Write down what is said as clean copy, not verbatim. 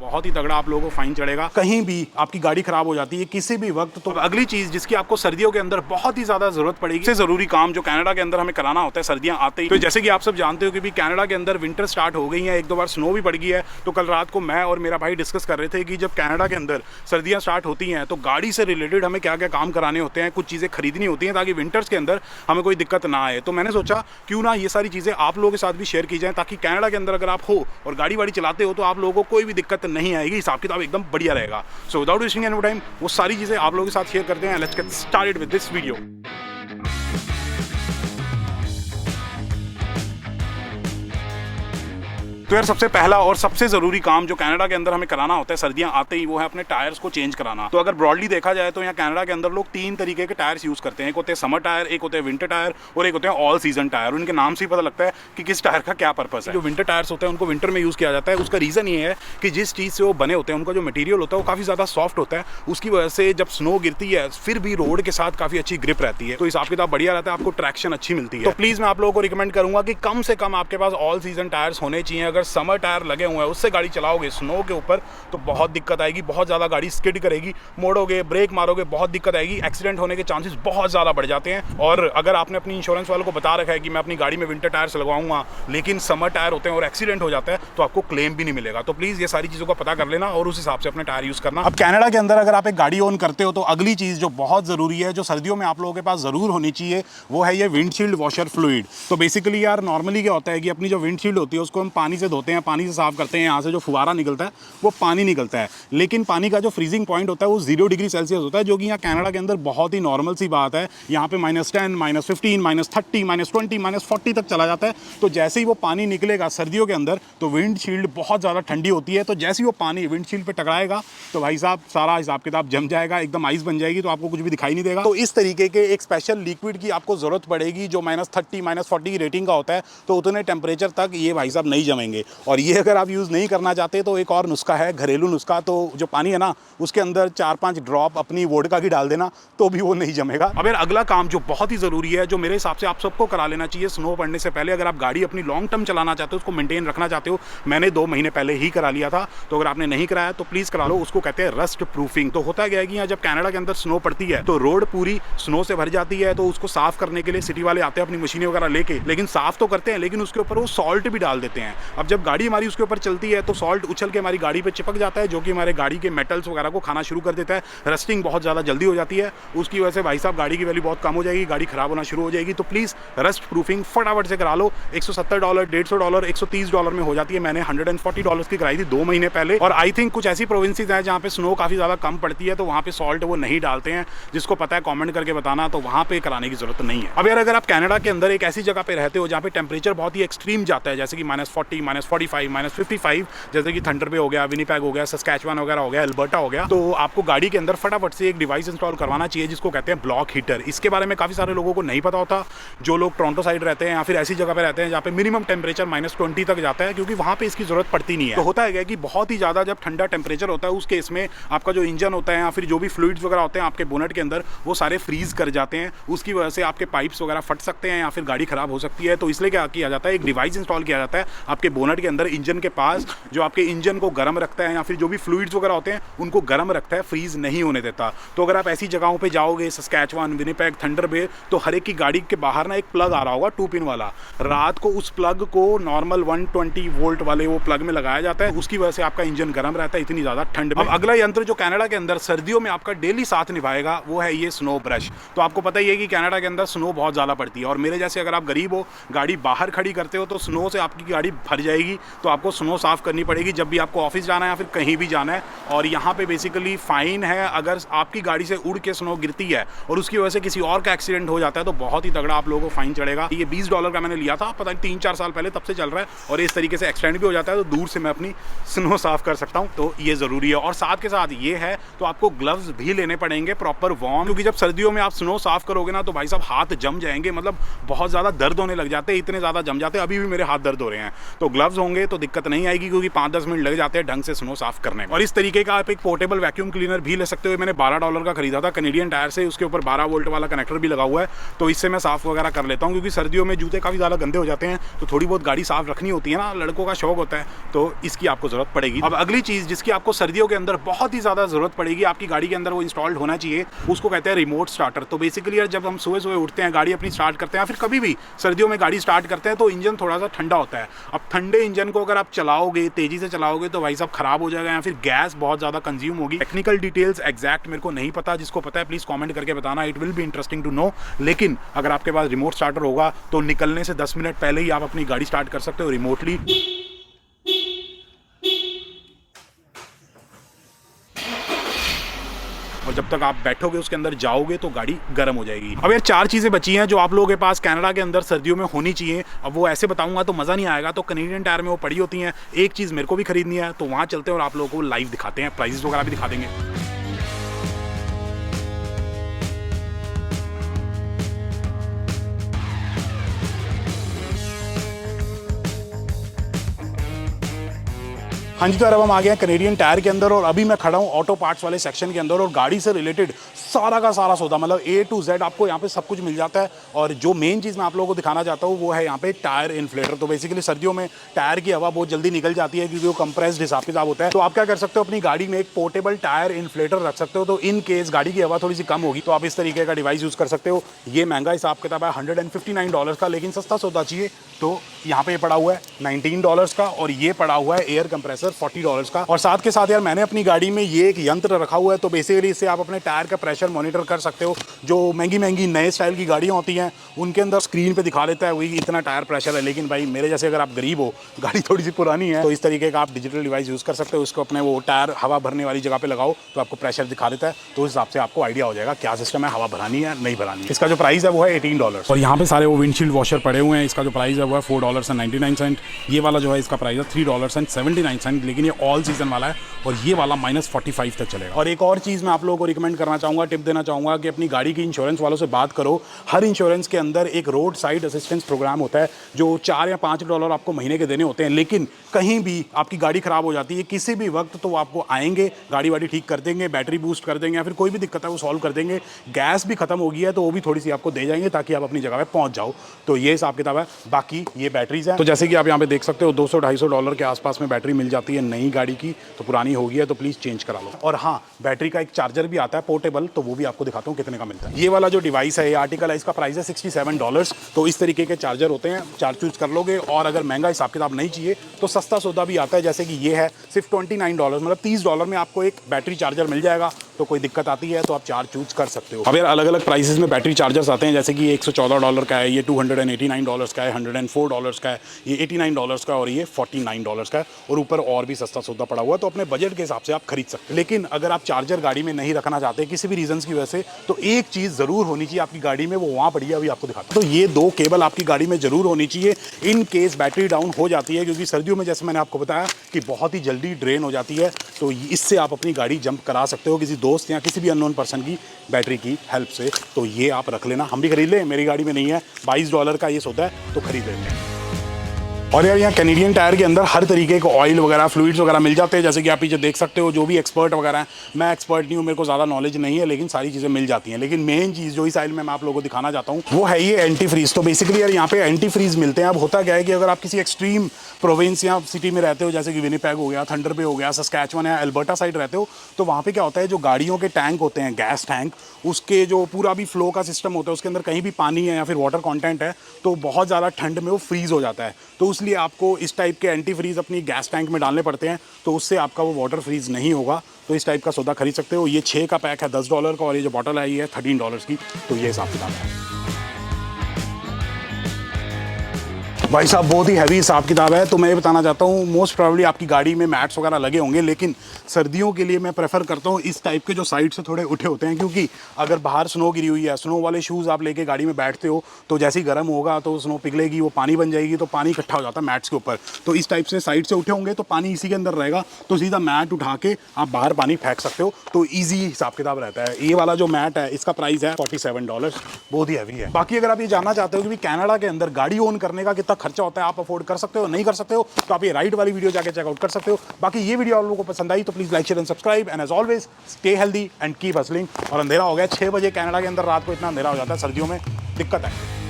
बहुत ही तगड़ा आप लोगों को फाइन चढ़ेगा। कहीं भी आपकी गाड़ी खराब हो जाती है किसी भी वक्त, तो अगली चीज जिसकी आपको सर्दियों के अंदर बहुत ही ज्यादा जरूरत पड़ेगी, सबसे जरूरी काम जो कनाडा के अंदर हमें कराना होता है सर्दियां आते ही। तो जैसे कि आप सब जानते हो कि भी कनाडा के अंदर विंटर स्टार्ट हो गई है, एक दो बार स्नो भी पड़ गई है। तो कल रात को मैं और मेरा भाई डिस्कस कर रहे थे कि जब कनाडा के अंदर सर्दियां स्टार्ट होती हैं तो गाड़ी से रिलेटेड हमें क्या क्या काम कराने होते हैं, कुछ चीजें खरीदनी होती हैं ताकि विंटर्स के अंदर हमें कोई दिक्कत ना आए। तो मैंने सोचा क्यों ना ये सारी चीजें आप लोगों के साथ भी शेयर की जाए, ताकि कनाडा के अंदर अगर आप हो और गाड़ी वाड़ी चलाते हो तो आप लोगों को कोई भी दिक्कत नहीं आएगी, हिसाब किताब एकदम बढ़िया रहेगा। So without wasting any time वो सारी चीजें आप लोगों के साथ शेयर करते हैं। Let's get started with this video. तो यार सबसे पहला और सबसे जरूरी काम जो कनाडा के अंदर हमें कराना होता है सर्दियां आते ही, वो है अपने टायर्स को चेंज कराना। तो अगर ब्रॉडली देखा जाए तो यहाँ कनाडा के अंदर लोग तीन तरीके के टायर्स यूज करते हैं। एक होते हैं समर टायर, एक होते हैं विंटर टायर और एक होते हैं ऑल सीजन टायर। उनके नाम से ही पता लगता है कि किस टायर का क्या पर्पस है। जो विंटर टायर्स होते हैं उनको विंटर में यूज किया जाता है। उसका रीजन ये है कि जिस चीज से वो बने होते हैं उनका जो मटेरियल होता है वो काफी ज्यादा सॉफ्ट होता है। उसकी वजह से जब स्नो गिरती है फिर भी रोड के साथ काफी अच्छी ग्रिप रहती है, तो हिसाब किताब बढ़िया रहता है, आपको ट्रैक्शन अच्छी मिलती है। तो प्लीज मैं आप लोगों को रिकमेंड करूंगा कि कम से कम आपके पास ऑल सीजन टायर्स होने चाहिए। अगर समर टायर लगे हुए हैं उससे गाड़ी चलाओगे स्नो के ऊपर तो बहुत दिक्कत आएगी, बहुत ज्यादा गाड़ी स्किड करेगी, मोड़ोगे, ब्रेक मारोगे, बहुत दिक्कत आएगी, एक्सीडेंट होने के चांसेस बहुत ज्यादा बढ़ जाते हैं। और अगर आपने अपनी इंश्योरेंस वालों को बता रखा है कि मैं अपनी गाड़ी में विंटर टायर्स लगवाऊंगा लेकिन समर टायर होते हैं और एक्सीडेंट हो जाता है तो आपको क्लेम भी नहीं मिलेगा। तो प्लीज ये सारी चीजों का पता कर लेना और उस हिसाब से अपने टायर यूज करना। अब कनाडा के अंदर अगर आप एक गाड़ी ओन करते हो तो अगली चीज जो बहुत जरूरी है, जो सर्दियों में आप लोगों के पास जरूर होनी चाहिए, वो है ये विंडशील्ड वॉशर फ्लूइड। तो बेसिकली यार नॉर्मली क्या होता है कि अपनी जो विंडशील्ड होती है उसको हम पानी से धोते हैं, पानी से साफ करते हैं, यहाँ से जो फुवारा निकलता है वो पानी निकलता है, लेकिन पानी का जो फ्रीजिंग पॉइंट होता है वो 0 डिग्री सेल्सियस होता है, जो कि यहाँ कनाडा के अंदर बहुत ही नॉर्मल सी बात है। यहाँ पे -10, -15, -30, -20, -40 तक चला जाता है। तो जैसे ही वो पानी निकलेगा सर्दियों के अंदर तो विंडशील्ड बहुत ज़्यादा ठंडी होती है, तो जैसे ही वो पानी विंडशील्ड पे टकराएगा तो भाई साहब सारा हिसाब किताब जम जाएगा, एकदम आइस बन जाएगी, तो आपको कुछ भी दिखाई नहीं देगा। तो इस तरीके के एक स्पेशल लिक्विड की आपको ज़रूरत पड़ेगी जो -30, -40 की रेटिंग का होता है, तो उतने टेम्परेचर तक ये भाई साहब नहीं जमेंगे। और ये अगर आप यूज़ नहीं करना चाहते तो एक और नुस्खा है, घरेलू नुस्खा। तो जो पानी है ना उसके अंदर 4-5 ड्रॉप अपनी वोडका की डाल देना तो भी वो नहीं जमेगा। अब यार अगला काम जो बहुत ही जरूरी है, जो मेरे हिसाब से आप सबको करा लेना चाहिए स्नो पड़ने से पहले, अगर आप गाड़ी अपनी लॉन्ग टर्म चलाना चाहते हो, उसको मेंटेन रखना चाहते हो, मैंने 2 महीने पहले ही करा लिया था, तो अगर आपने नहीं कराया तो प्लीज करा लो। उसको कहते हैं रस्ट प्रूफिंग। तो होता क्या है कि यहाँ जब कनाडा के अंदर स्नो पड़ती है तो रोड पूरी स्नो से भर जाती है, तो उसको साफ करने के लिए सिटी वाले आते हैं अपनी मशीनें वगैरह लेके, लेकिन साफ तो करते हैं लेकिन उसके ऊपर वो सॉल्ट भी डाल देते हैं। अब जब गाड़ी हमारी उसके ऊपर चलती है तो सॉल्ट उछल के हमारी गाड़ी पे चिपक जाता है, जो कि हमारे गाड़ी के मेटल्स वगैरह को खाना शुरू कर देता है। रस्टिंग बहुत ज़्यादा जल्दी हो जाती है, उसकी वजह से भाई साहब गाड़ी की वैल्यू बहुत कम हो जाएगी, गाड़ी खराब होना शुरू हो जाएगी। तो प्लीज़ रस्ट प्रूफिंग फटाफट से करा लो। $170, $150, $130 में हो जाती है। मैंने $140 की कराई थी 2 महीने पहले। और आई थिंक कुछ ऐसी प्रोविंसेस हैं जहाँ पे स्नो काफ़ी ज़्यादा कम पड़ती है, तो वहाँ पे सॉल्ट वो नहीं डालते हैं। जिसको पता है कॉमेंट करके बताना, तो वहाँ पे कराने की जरूरत नहीं है। अब यार अगर आप कनाडा के अंदर एक ऐसी जगह पे रहते हो जहाँ पे टेम्परेचर बहुत ही एक्सट्रीम जाता है, जैसे कि -40, -45, -55, जैसे कि थंडर बे हो गया, विनीपेग हो गया, सस्कैचुअन वगैरह हो गया, अल्बर्टा हो गया, तो आपको गाड़ी के अंदर फटाफट से एक डिवाइस इंस्टॉल करवाना चाहिए जिसको कहते हैं ब्लॉक हीटर। इसके बारे में काफ़ी सारे लोगों को नहीं पता होता, जो लोग टोरंटो साइड रहते हैं या फिर ऐसी जगह पे रहते हैं जहाँ पे मिनिमम टेम्परेचर -20 तक जाता है, क्योंकि वहाँ पे इसकी जरूरत पड़ती नहीं है। तो होता है कि बहुत ही ज़्यादा जब ठंडा टेम्परेचर होता है उस केस में आपका जो इंजन होता है या फिर जो भी फ्लूइड्स वगैरह होते हैं आपके बोनेट के अंदर वो सारे फ्रीज कर जाते हैं। उसकी वजह से आपके पाइप्स वगैरह फट सकते हैं या फिर गाड़ी खराब हो सकती है। तो इसलिए क्या किया जाता है, एक डिवाइस इंस्टॉल किया जाता है आपके बोनेट के अंदर इंजन के पास, जो आपके इंजन को गर्म रखता है या फिर जो भी फ्लूइड्स वगैरह होते हैं उनको गर्म रखता है, फ्रीज नहीं होने देता। तो अगर आप ऐसी जगहों पे जाओगे, सस्कैचुअन, विनीपेग, थंडर बे, तो हर एक की गाड़ी के बाहर ना एक प्लग आ रहा होगा 2 पिन वाला। रात को उस प्लग को नॉर्मल 120 वोल्ट वाले वो प्लग में लगाया जाता है, उसकी वजह से आपका इंजन गर्म रहता है इतनी ज़्यादा ठंड में। अब अगला यंत्र जो कनाडा के अंदर सर्दियों में आपका डेली साथ निभाएगा वो है ये स्नो ब्रश। तो आपको पता ही है कि कनाडा के अंदर स्नो बहुत ज़्यादा पड़ती है, और मेरे जैसे अगर आप गरीब हो, गाड़ी बाहर खड़ी करते हो, तो स्नो से आपकी गाड़ी भर जाएगी, तो आपको स्नो साफ करनी पड़ेगी जब भी आपको ऑफिस जाना है या फिर कहीं भी जाना है। और यहाँ पे बेसिकली फाइन है अगर आपकी गाड़ी से उड़ के स्नो गिरती है और उसकी वजह से किसी और का एक्सीडेंट हो जाता है, तो बहुत ही तगड़ा आप लोगों को फाइन चढ़ेगा। ये $20 का मैंने लिया था, पता नहीं 3-4 साल पहले, तब से चल रहा है, और इस तरीके से एक्सटेंड भी हो जाता है, तो दूर से मैं अपनी स्नो साफ कर सकता हूँ, तो ये ज़रूरी है। और साथ के साथ ये है तो आपको ग्लव्स भी लेने पड़ेंगे प्रॉपर वार्म, क्योंकि जब सर्दियों में आप स्नो साफ करोगे ना तो भाई साहब हाथ जम जाएंगे, मतलब बहुत ज़्यादा दर्द होने लग जाते हैं, इतने ज़्यादा जम जाते हैं, अभी भी मेरे हाथ दर्द हो रहे हैं। तो ग्लव्स होंगे तो दिक्कत नहीं आएगी, क्योंकि 5-10 मिनट लग जाते हैं ढंग से स्नो साफ करने में। और इस तरीके का आप एक पोर्टेबल वैक्यूम क्लीनर भी ले सकते हो। मैंने $12 का खरीदा था कैनेडियन टायर से, उसके ऊपर 12 वोल्ट वाला कनेक्टर भी लगा हुआ है, तो इससे मैं साफ वगैरह कर लेता हूँ, क्योंकि सर्दियों में जूते काफ़ी ज़्यादा गंदे हो जाते हैं, तो थोड़ी बहुत गाड़ी साफ रखनी होती है ना, लड़कों का शौक होता है, तो इसकी आपको ज़रूरत पड़ेगी। अब अगली चीज़ जिसकी आपको सर्दियों के अंदर बहुत ही ज़्यादा ज़रूरत पड़ेगी, आपकी गाड़ी के अंदर वो इंस्टॉल्ड होना चाहिए, उसको कहते हैं रिमोट स्टार्टर। तो बेसिकली यार जब हम सुबह सुबह उठते हैं, गाड़ी अपनी स्टार्ट करते हैं, फिर कभी भी सर्दियों में गाड़ी स्टार्ट करते हैं तो इंजन थोड़ा सा ठंडा होता है। अब ठंडे इंजन को अगर आप चलाओगे, तेज़ी से चलाओगे, तो भाई साहब ख़राब हो जाएगा, या फिर गैस बहुत ज़्यादा कंज्यूम होगी। टेक्निकल डिटेल्स एग्जैक्ट मेरे को नहीं पता, जिसको पता है प्लीज़ कमेंट करके बताना, it will be interesting to know. लेकिन अगर आपके पास रिमोट स्टार्टर होगा तो निकलने से 10 मिनट पहले ही आप अपनी गाड़ी स्टार्ट कर सकते हो रिमोटली। और जब तक आप बैठोगे उसके अंदर जाओगे तो गाड़ी गर्म हो जाएगी। अब यार 4 चीज़ें बची हैं जो आप लोगों के पास कनाडा के अंदर सर्दियों में होनी चाहिए। अब वो ऐसे बताऊंगा तो मज़ा नहीं आएगा, तो कैनेडियन टायर में वो पड़ी होती हैं। एक चीज़ मेरे को भी खरीदनी है, तो वहाँ चलते हैं और आप लोगों को लाइव दिखाते हैं, प्राइसेस वगैरह भी दिखा देंगे। हाँ जी, तो अब हम आ गए हैं कैनेडियन टायर के अंदर, और अभी मैं खड़ा हूँ ऑटो पार्ट्स वाले सेक्शन के अंदर, और गाड़ी से रिलेटेड सारा का सारा सौदा, मतलब A to Z आपको यहाँ पे सब कुछ मिल जाता है। और जो मेन चीज़ मैं आप लोगों को दिखाना चाहता हूँ वो है यहाँ पे टायर इन्फ्लेटर। तो बेसिकली सर्दियों में टायर की हवा बहुत जल्दी निकल जाती है, क्योंकि वो कंप्रेस्ड हिसाब किताब होता है। तो आप क्या कर सकते हो, अपनी गाड़ी में एक पोर्टेबल टायर इन्फ्लेटर रख सकते हो, तो इन केस गाड़ी की हवा थोड़ी सी कम होगी तो आप इस तरीके का डिवाइस यूज़ कर सकते हो। ये महंगा हिसाब किताब है $159 का, लेकिन सस्ता सौदा चाहिए तो यहाँ पे पड़ा हुआ है $19 का, और ये पड़ा हुआ है एयर कंप्रेसर $40 का। और साथ के साथ यार मैंने अपनी गाड़ी में ये एक यंत्र रखा हुआ है, तो बेसिकली इससे आप अपने टायर का प्रेशर मॉनिटर कर सकते हो। जो महंगी महंगी नए स्टाइल की गाड़ियाँ होती हैं उनके अंदर स्क्रीन पे दिखा देता है वही इतना टायर प्रेशर है, लेकिन भाई मेरे जैसे अगर आप गरीब हो, गाड़ी थोड़ी सी पुरानी है, तो इस तरीके का आप डिजिटल डिवाइस यूज़ कर सकते हो। उसको अपने वो टायर हवा भरने वाली जगह पे लगाओ तो आपको प्रेशर दिखा देता है, तो उस हिसाब से आपको आइडिया हो जाएगा क्या सिस्टम है, हवा भरानी है नहीं भरानी है। इसका जो प्राइस है वो है $18। और यहाँ पे सारे वो विंडशील्ड वॉशर पड़े हुए हैं, इसका जो प्राइस है वो है $4.99। ये वाला जो है इसका प्राइस है $3.79, लेकिन ये ऑल सीजन वाला है, और ये वाला -45 तक चलेगा। और एक और चीज़ मैं आप लोगों को रिकमेंड करना चाहूँगा, टिप देना चाहूँगा कि अपनी गाड़ी की इंश्योरेंस वालों से बात करो। हर इंश्योरेंस के अंदर एक रोड साइड असिस्टेंस प्रोग्राम होता है, जो $4 या $5 आपको महीने के देने होते हैं। लेकिन कहीं भी आपकी गाड़ी ख़राब हो जाती है किसी भी वक्त, तो वो आपको आएंगे, गाड़ी वाड़ी ठीक कर देंगे, बैटरी बूस्ट कर देंगे, या फिर कोई भी दिक्कत है वो सॉल्व कर देंगे। गैस भी खत्म हो गई है तो वो भी थोड़ी सी आपको दे जाएंगे, ताकि आप अपनी जगह पे पहुँच जाओ। तो ये हिसाब किताब है। बाकी ये बैटरीज है, तो जैसे कि आप यहाँ पे देख सकते हो $200-250 के आसपास में बैटरी मिल जाती है नई गाड़ी की। तो पुरानी हो गई है तो प्लीज़ चेंज करा लो। और हाँ, बैटरी का एक चार्जर भी आता है पोर्टेबल, तो वो भी आपको दिखाता हूँ कितने का मिलता है। ये वाला जो डिवाइस है, ये आर्टिकल है, इसका प्राइस है $67। तो इस तरीके के चार्जर होते हैं, चार्ज चूज कर लोगे। और अगर महंगा हिसाब किताब नहीं चाहिए तो सस्ता सौदा भी आता है, जैसे कि ये है सिर्फ $29, मतलब $30 में आपको एक बैटरी चार्जर मिल जाएगा। तो कोई दिक्कत आती है तो आप चार्ज चूज कर सकते हो। अब यार अलग अलग प्राइसेस में बैटरी चार्जर्स आते हैं, जैसे कि ये $114 का है, ये $289 का है, $104 का है, ये $89 का, और ये $49 का है। और ऊपर और भी सस्ता सौदा पड़ा हुआ है, तो अपने बजट के हिसाब से आप खरीद सकते हैं। लेकिन अगर आप चार्जर गाड़ी में नहीं रखना चाहते किसी भी रीजन की वजह से, तो एक चीज़ ज़रूर होनी चाहिए आपकी गाड़ी में, वो वहाँ पड़ी है, अभी आपको दिखाता हूं। तो ये 2 केबल आपकी गाड़ी में ज़रूर होनी चाहिए, इन केस बैटरी डाउन हो जाती है, क्योंकि सर्दियों में जैसे मैंने आपको बताया कि बहुत ही जल्दी ड्रेन हो जाती है। तो इससे आप अपनी गाड़ी जंप करा सकते हो किसी दोस्त या किसी भी अननोन पर्सन की बैटरी की हेल्प से। तो ये आप रख लेना, हम भी खरीद लें, मेरी गाड़ी में नहीं है, $22 का ये सौदा है, तो खरीद लेते हैं। और यार यहाँ कैनेडियन टायर के अंदर हर तरीके के ऑयल वगैरह, फ्लूइड्स वगैरह मिल जाते हैं, जैसे कि आप पीछे देख सकते हो। जो भी एक्सपर्ट वगैरह हैं, मैं एक्सपर्ट नहीं हूँ, मेरे को ज़्यादा नॉलेज नहीं है, लेकिन सारी चीज़ें मिल जाती हैं। लेकिन मेन चीज़ जो इस आइल में मैं आप लोगों को दिखाना चाहता हूँ वो है ये एंटी फ्रीज। तो बेसिकली यार यहाँ पे एंटी फ्रीज मिलते हैं। अब होता क्या है कि अगर आप किसी एक्सट्रीम प्रोविंस या सिटी में रहते हो, जैसे कि विनिपेग हो गया, थंडर बे हो गया, सस्कैचुअन या अल्बर्टा साइड रहते हो, तो वहाँ पे क्या होता है, जो गाड़ियों के टैंक होते हैं, गैस टैंक, उसके जो पूरा भी फ्लो का सिस्टम होता है, उसके अंदर कहीं भी पानी है या फिर वाटर कंटेंट है, तो बहुत ज़्यादा ठंड में वो फ्रीज हो जाता है। तो इसलिए आपको इस टाइप के एंटी फ्रीज अपनी गैस टैंक में डालने पड़ते हैं, तो उससे आपका वो वाटर फ्रीज नहीं होगा। तो इस टाइप का सौदा खरीद सकते हो। ये 6 का पैक है $10 का, और ये जो बॉटल है ये है $13 की। तो ये हिसाब किताब है। भाई साहब बहुत ही हैवी हिसाब किताब है। तो मैं ये बताना चाहता हूँ, मोस्ट प्रॉब्ली आपकी गाड़ी में मैट्स वगैरह लगे होंगे, लेकिन सर्दियों के लिए मैं प्रेफर करता हूँ इस टाइप के जो साइड से थोड़े उठे होते हैं, क्योंकि अगर बाहर स्नो गिरी हुई है, स्नो वाले शूज़ आप लेके गाड़ी में बैठते हो तो जैसे ही गर्म होगा तो स्नो पिघलेगी, वो पानी बन जाएगी, तो पानी इकट्ठा हो जाता है मैट्स के ऊपर। तो इस टाइप से साइड से उठे होंगे तो पानी इसी के अंदर रहेगा, तो सीधा मैट उठा के आप बाहर पानी फेंक सकते हो, तो ईजी हिसाब किताब रहता है। ये वाला जो मैट है इसका प्राइस है $47, बहुत ही हैवी है। बाकी अगर आप ये जानना चाहते हो कि कनाडा के अंदर गाड़ी ओन करने का कितना खर्चा होता है, आप अफोर्ड कर सकते हो नहीं कर सकते हो, तो आप ये राइड वाली वीडियो जाके चेकआउट कर सकते हो। बाकी ये वीडियो आप लोगों को पसंद आई तो please like share and subscribe, and as always stay healthy and keep hustling. और अंधेरा हो गया 6 बजे कनाडा के अंदर, रात को इतना अंधेरा हो जाता है, सर्दियों में दिक्कत है।